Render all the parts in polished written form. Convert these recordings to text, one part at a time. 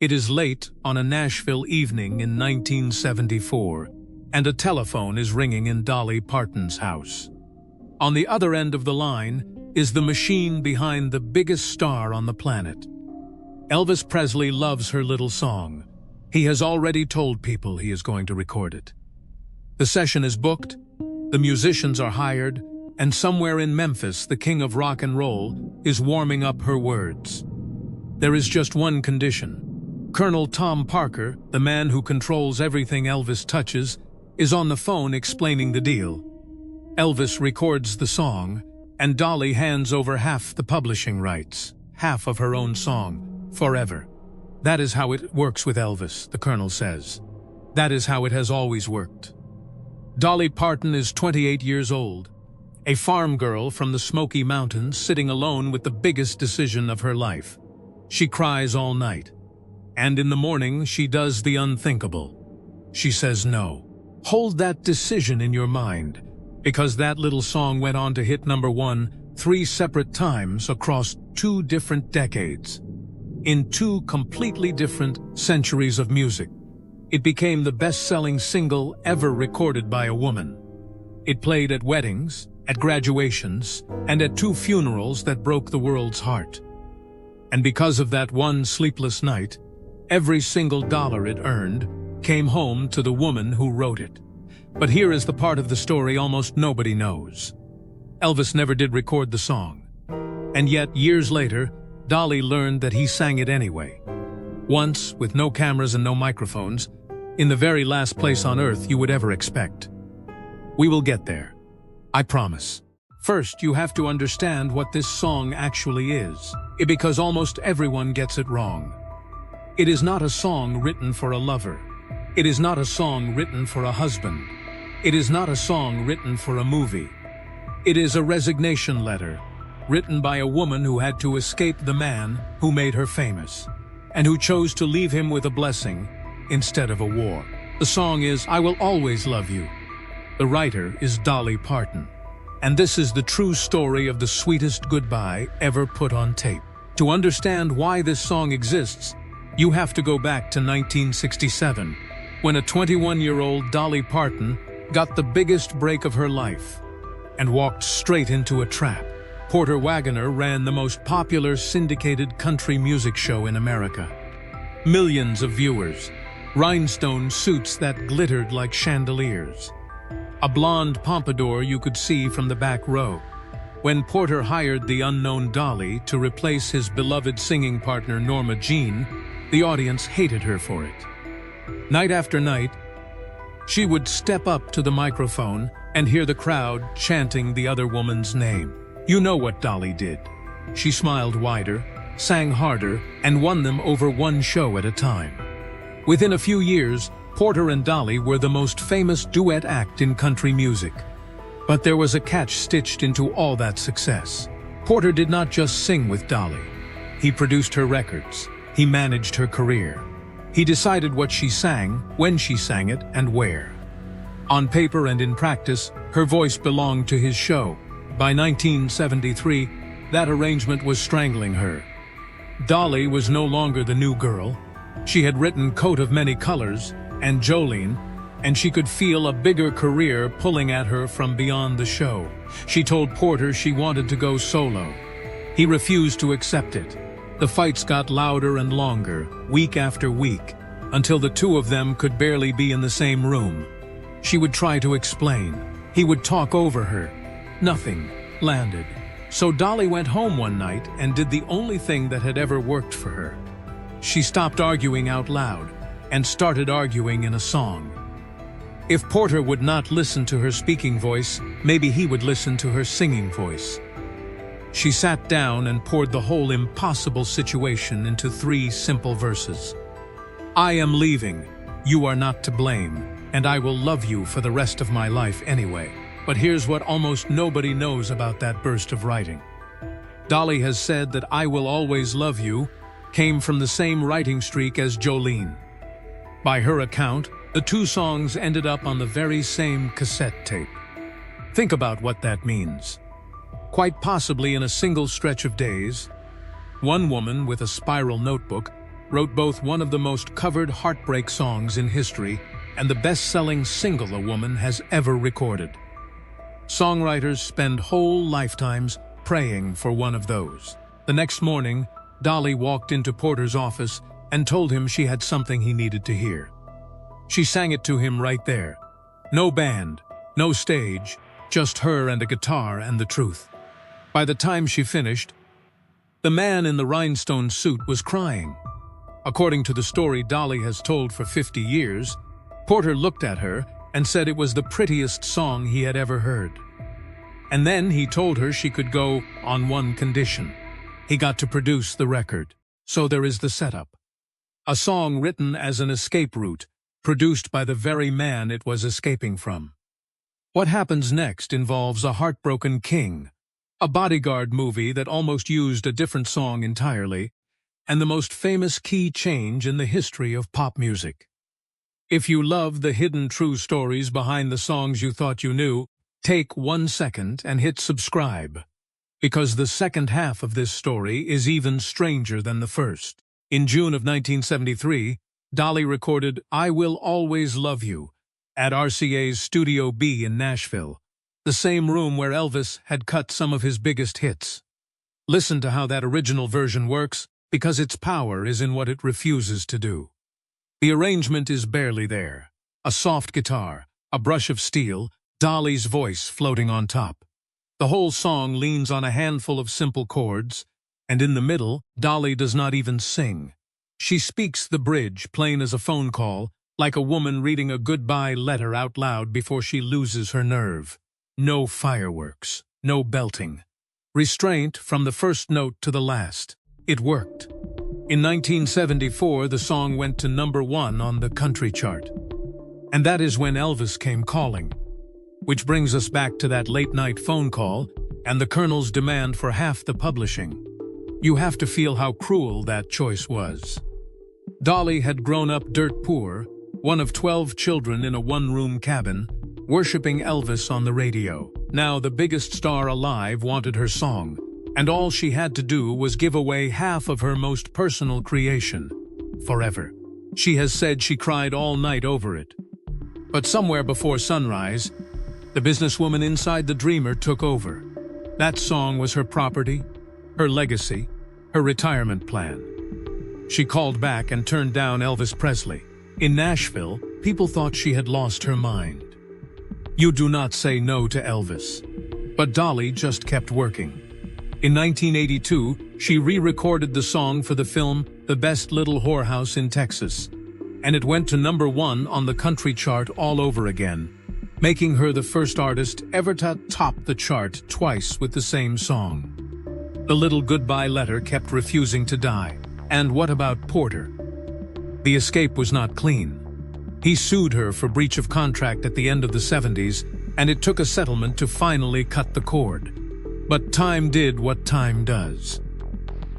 It is late on a Nashville evening in 1974, and a telephone is ringing in Dolly Parton's house. On the other end of the line is the machine behind the biggest star on the planet. Elvis Presley loves her little song. He has already told people he is going to record it. The session is booked, the musicians are hired, and somewhere in Memphis, the king of rock and roll is warming up her words. There is just one condition. Colonel Tom Parker, the man who controls everything Elvis touches, is on the phone explaining the deal. Elvis records the song, and Dolly hands over half the publishing rights, half of her own song, forever. That is how it works with Elvis, the Colonel says. That is how it has always worked. Dolly Parton is 28 years old, a farm girl from the Smoky Mountains sitting alone with the biggest decision of her life. She cries all night. And in the morning, she does the unthinkable. She says no. Hold that decision in your mind, because that little song went on to hit #1 3 separate times across 2 different decades. In 2 completely different centuries of music. It became the best-selling single ever recorded by a woman. It played at weddings, at graduations, and at 2 funerals that broke the world's heart. And because of that one sleepless night, every single dollar it earned came home to the woman who wrote it. But here is the part of the story almost nobody knows. Elvis never did record the song. And yet, years later, Dolly learned that he sang it anyway. Once, with no cameras and no microphones, in the very last place on earth you would ever expect. We will get there. I promise. First, you have to understand what this song actually is, because almost everyone gets it wrong. It is not a song written for a lover. It is not a song written for a husband. It is not a song written for a movie. It is a resignation letter, written by a woman who had to escape the man who made her famous, and who chose to leave him with a blessing instead of a war. The song is "I Will Always Love You." The writer is Dolly Parton. And this is the true story of the sweetest goodbye ever put on tape. To understand why this song exists, you have to go back to 1967, when a 21-year-old Dolly Parton got the biggest break of her life and walked straight into a trap. Porter Wagoner ran the most popular syndicated country music show in America. Millions of viewers, rhinestone suits that glittered like chandeliers, a blonde pompadour you could see from the back row. When Porter hired the unknown Dolly to replace his beloved singing partner Norma Jean, the audience hated her for it. Night after night, she would step up to the microphone and hear the crowd chanting the other woman's name. You know what Dolly did. She smiled wider, sang harder, and won them over one show at a time. Within a few years, Porter and Dolly were the most famous duet act in country music. But there was a catch stitched into all that success. Porter did not just sing with Dolly. He produced her records. He managed her career. He decided what she sang, when she sang it, and where. On paper and in practice, her voice belonged to his show. By 1973, that arrangement was strangling her. Dolly was no longer the new girl. She had written Coat of Many Colors and Jolene, and she could feel a bigger career pulling at her from beyond the show. She told Porter she wanted to go solo. He refused to accept it. The fights got louder and longer, week after week, until the 2 of them could barely be in the same room. She would try to explain. He would talk over her. Nothing landed. So Dolly went home one night and did the only thing that had ever worked for her. She stopped arguing out loud and started arguing in a song. If Porter would not listen to her speaking voice, maybe he would listen to her singing voice. She sat down and poured the whole impossible situation into 3 simple verses. I am leaving, you are not to blame, and I will love you for the rest of my life anyway. But here's what almost nobody knows about that burst of writing. Dolly has said that I Will Always Love You came from the same writing streak as Jolene. By her account, the 2 songs ended up on the very same cassette tape. Think about what that means. Quite possibly in a single stretch of days, one woman with a spiral notebook wrote both one of the most covered heartbreak songs in history and the best-selling single a woman has ever recorded. Songwriters spend whole lifetimes praying for one of those. The next morning, Dolly walked into Porter's office and told him she had something he needed to hear. She sang it to him right there. No band, no stage, just her and a guitar and the truth. By the time she finished, the man in the rhinestone suit was crying. According to the story Dolly has told for 50 years, Porter looked at her and said it was the prettiest song he had ever heard. And then he told her she could go on one condition. He got to produce the record. So there is the setup. A song written as an escape route, produced by the very man it was escaping from. What happens next involves a heartbroken king, a bodyguard movie that almost used a different song entirely, and the most famous key change in the history of pop music. If you love the hidden true stories behind the songs you thought you knew, take 1 second and hit subscribe, because the second half of this story is even stranger than the first. In June of 1973, Dolly recorded I Will Always Love You at RCA's Studio B in Nashville, the same room where Elvis had cut some of his biggest hits. Listen to how that original version works, because its power is in what it refuses to do. The arrangement is barely there. A soft guitar, a brush of steel, Dolly's voice floating on top. The whole song leans on a handful of simple chords, and in the middle, Dolly does not even sing. She speaks the bridge, plain as a phone call, like a woman reading a goodbye letter out loud before she loses her nerve. No fireworks, no belting. Restraint from the first note to the last. It worked. In 1974, the song went to #1 on the country chart. And that is when Elvis came calling. Which brings us back to that late-night phone call and the Colonel's demand for half the publishing. You have to feel how cruel that choice was. Dolly had grown up dirt poor, one of 12 children in a one-room cabin, worshipping Elvis on the radio. Now the biggest star alive wanted her song, and all she had to do was give away half of her most personal creation. Forever. She has said she cried all night over it. But somewhere before sunrise, the businesswoman inside the dreamer took over. That song was her property, her legacy, her retirement plan. She called back and turned down Elvis Presley. In Nashville, people thought she had lost her mind. You do not say no to Elvis. But Dolly just kept working. In 1982, she re-recorded the song for the film The Best Little Whorehouse in Texas, and it went to #1 on the country chart all over again, making her the first artist ever to top the chart twice with the same song. The little goodbye letter kept refusing to die. And what about Porter? The escape was not clean. He sued her for breach of contract at the end of the 70s, and it took a settlement to finally cut the cord. But time did what time does.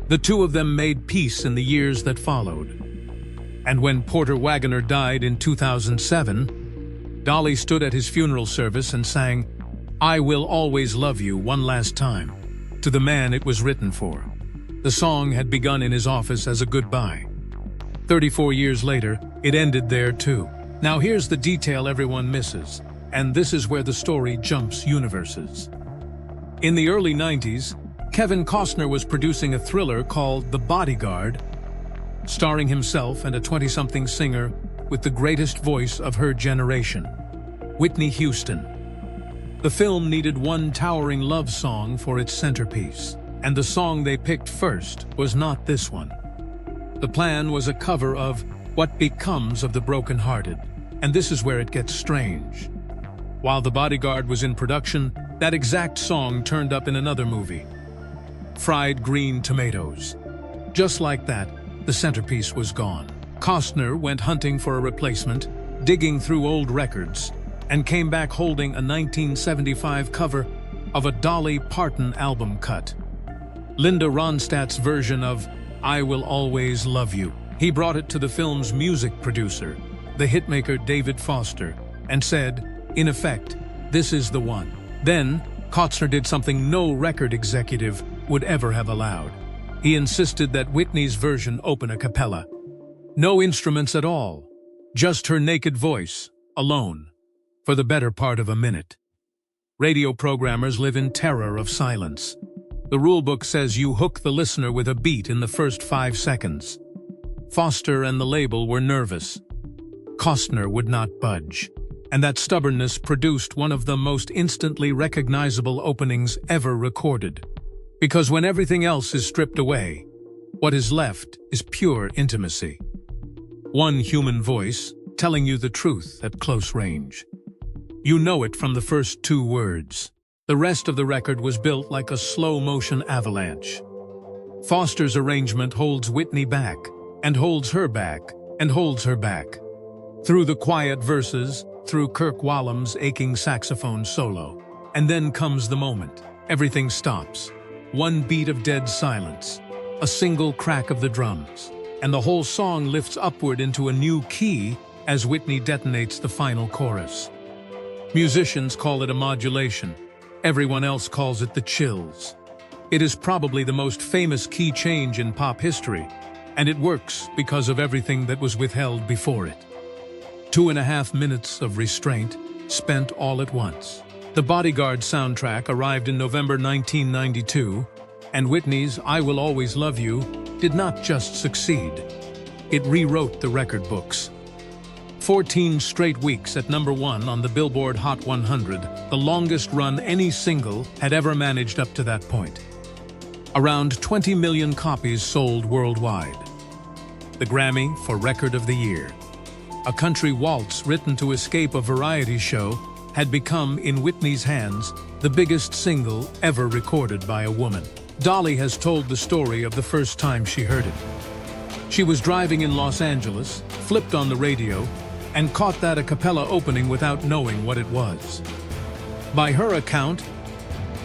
The two of them made peace in the years that followed. And when Porter Wagoner died in 2007, Dolly stood at his funeral service and sang, I Will Always Love You one last time, to the man it was written for. The song had begun in his office as a goodbye. 34 years later, it ended there too. Now here's the detail everyone misses, and this is where the story jumps universes. In the early 90s, Kevin Costner was producing a thriller called The Bodyguard, starring himself and a 20-something singer with the greatest voice of her generation, Whitney Houston. The film needed one towering love song for its centerpiece, and the song they picked first was not this one. The plan was a cover of What Becomes of the Broken-Hearted, and this is where it gets strange. While The Bodyguard was in production, that exact song turned up in another movie, Fried Green Tomatoes. Just like that, the centerpiece was gone. Costner went hunting for a replacement, digging through old records, and came back holding a 1975 cover of a Dolly Parton album cut, Linda Ronstadt's version of I Will Always Love You. He brought it to the film's music producer, the hitmaker David Foster, and said, in effect, this is the one. Then, Costner did something no record executive would ever have allowed. He insisted that Whitney's version open a cappella, No instruments at all, just her naked voice, alone, for the better part of a minute. Radio programmers live in terror of silence. The rulebook says you hook the listener with a beat in the first 5 seconds. Foster and the label were nervous. Costner would not budge, and that stubbornness produced one of the most instantly recognizable openings ever recorded. Because when everything else is stripped away, what is left is pure intimacy. One human voice telling you the truth at close range. You know it from the first 2 words. The rest of the record was built like a slow-motion avalanche. Foster's arrangement holds Whitney back, and holds her back, and holds her back. Through the quiet verses, through Kirk Whalum's aching saxophone solo. And then comes the moment. Everything stops. One beat of dead silence. A single crack of the drums. And the whole song lifts upward into a new key as Whitney detonates the final chorus. Musicians call it a modulation. Everyone else calls it the chills. It is probably the most famous key change in pop history, and it works because of everything that was withheld before it. 2.5 minutes of restraint spent all at once. The Bodyguard soundtrack arrived in November 1992, and Whitney's I Will Always Love You did not just succeed. It rewrote the record books. 14 straight weeks at #1 on the Billboard Hot 100, the longest run any single had ever managed up to that point. Around 20 million copies sold worldwide. The Grammy for Record of the Year. A country waltz written to escape a variety show had become, in Whitney's hands, the biggest single ever recorded by a woman. Dolly has told the story of the first time she heard it. She was driving in Los Angeles, flipped on the radio, and caught that a cappella opening without knowing what it was. By her account,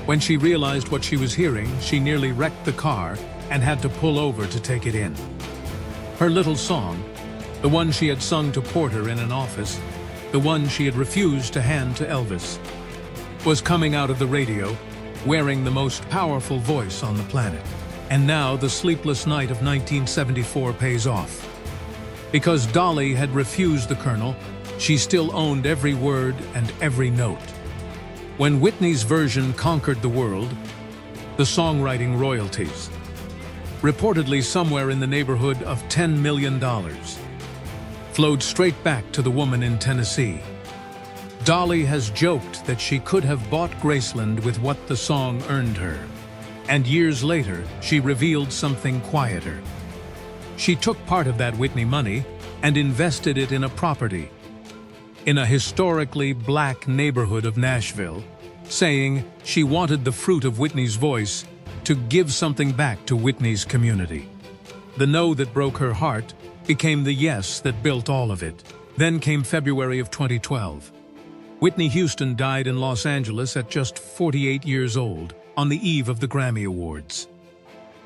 when she realized what she was hearing, she nearly wrecked the car and had to pull over to take it in. Her little song, the one she had sung to Porter in an office, the one she had refused to hand to Elvis, was coming out of the radio, wearing the most powerful voice on the planet. And now the sleepless night of 1974 pays off. Because Dolly had refused the Colonel, she still owned every word and every note. When Whitney's version conquered the world, the songwriting royalties, reportedly somewhere in the neighborhood of $10 million, flowed straight back to the woman in Tennessee. Dolly has joked that she could have bought Graceland with what the song earned her. And years later, she revealed something quieter. She took part of that Whitney money and invested it in a property in a historically black neighborhood of Nashville, saying she wanted the fruit of Whitney's voice to give something back to Whitney's community. The no that broke her heart became the yes that built all of it. Then came February of 2012. Whitney Houston died in Los Angeles at just 48 years old, on the eve of the Grammy Awards.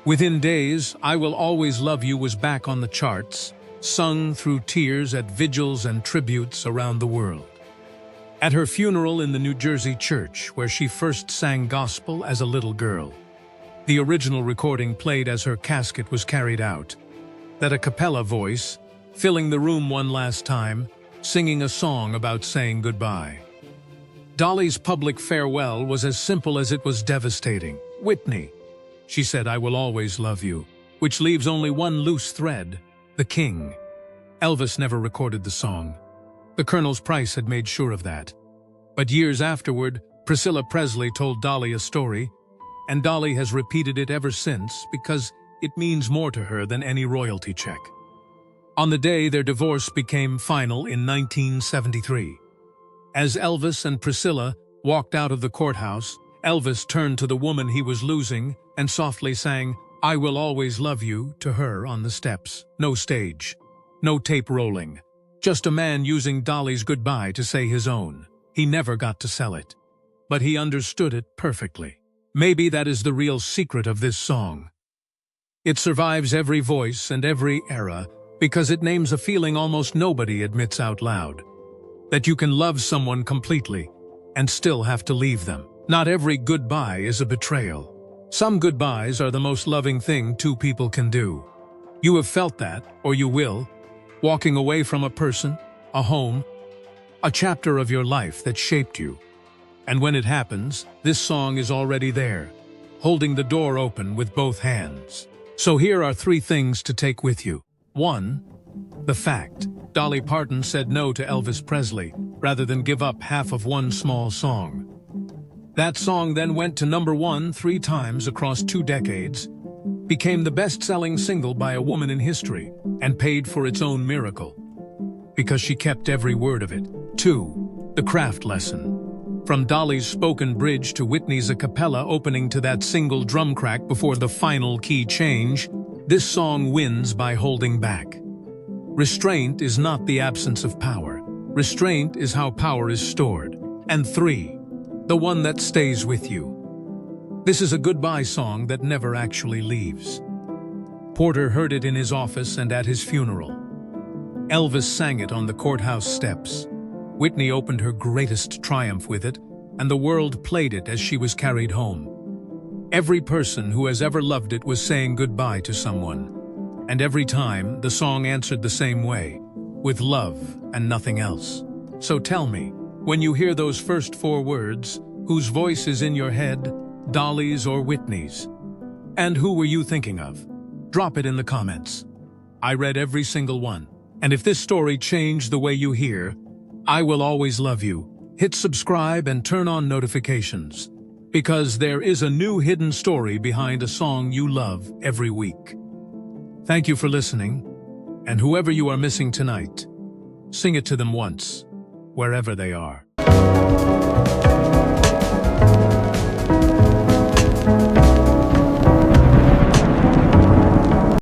Within days, I Will Always Love You was back on the charts, sung through tears at vigils and tributes around the world. At her funeral in the New Jersey church, where she first sang gospel as a little girl, the original recording played as her casket was carried out, that a cappella voice, filling the room one last time, singing a song about saying goodbye. Dolly's public farewell was as simple as it was devastating. Whitney, she said, I will always love you, which leaves only one loose thread, the king. Elvis never recorded the song. The Colonel's Price had made sure of that. But years afterward, Priscilla Presley told Dolly a story, and Dolly has repeated it ever since because it means more to her than any royalty check. On the day their divorce became final in 1973. As Elvis and Priscilla walked out of the courthouse, Elvis turned to the woman he was losing and softly sang, I Will Always Love You, to her on the steps. No stage, no tape rolling, just a man using Dolly's goodbye to say his own. He never got to sell it, but he understood it perfectly. Maybe that is the real secret of this song. It survives every voice and every era because it names a feeling almost nobody admits out loud. That you can love someone completely and still have to leave them. Not every goodbye is a betrayal. Some goodbyes are the most loving thing two people can do. You have felt that, or you will, walking away from a person, a home, a chapter of your life that shaped you. And when it happens, this song is already there, holding the door open with both hands. So here are 3 things to take with you. 1. The fact. Dolly Parton said no to Elvis Presley, rather than give up half of one small song. That song then went to number 1 3 times across 2 decades, became the best-selling single by a woman in history, and paid for its own miracle, because she kept every word of it. 2. The craft lesson. From Dolly's spoken bridge to Whitney's a cappella opening to that single drum crack before the final key change, this song wins by holding back. Restraint is not the absence of power. Restraint is how power is stored. And 3. The one that stays with you. This is a goodbye song that never actually leaves. Porter heard it in his office and at his funeral. Elvis sang it on the courthouse steps. Whitney opened her greatest triumph with it, and the world played it as she was carried home. Every person who has ever loved it was saying goodbye to someone. And every time, the song answered the same way, with love and nothing else. So tell me, when you hear those first 4 words, whose voice is in your head, Dolly's or Whitney's? And who were you thinking of? Drop it in the comments. I read every single one. And if this story changed the way you hear, I will always love you. Hit subscribe and turn on notifications, because there is a new hidden story behind a song you love every week. Thank you for listening, and whoever you are missing tonight, sing it to them once, wherever they are.